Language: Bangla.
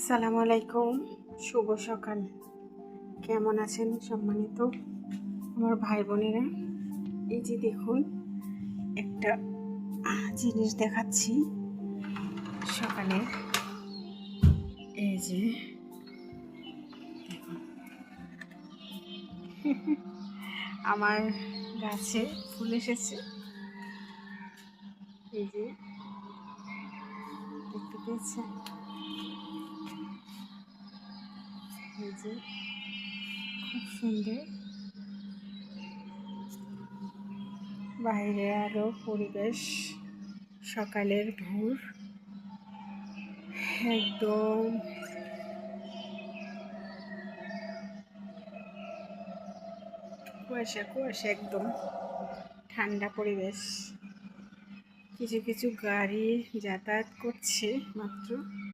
আসসালামু আলাইকুম, শুভ সকাল। কেমন আছেন সম্মানিত আমার ভাই বোনেরা? এই যে দেখুন, একটা জিনিস দেখাচ্ছি সকালে। এই যে দেখুন, আমার গাছে ফুল এসেছে। এই যে দেখতে পেয়েছেন, এই যে খুব সুন্দর। বাইরে আরো পরিবেশ, সকালের ভোর, একদম কুয়াশা কুয়াশা, একদম ঠান্ডা পরিবেশ। কিছু কিছু গাড়ি যাতায়াত করছে মাত্র।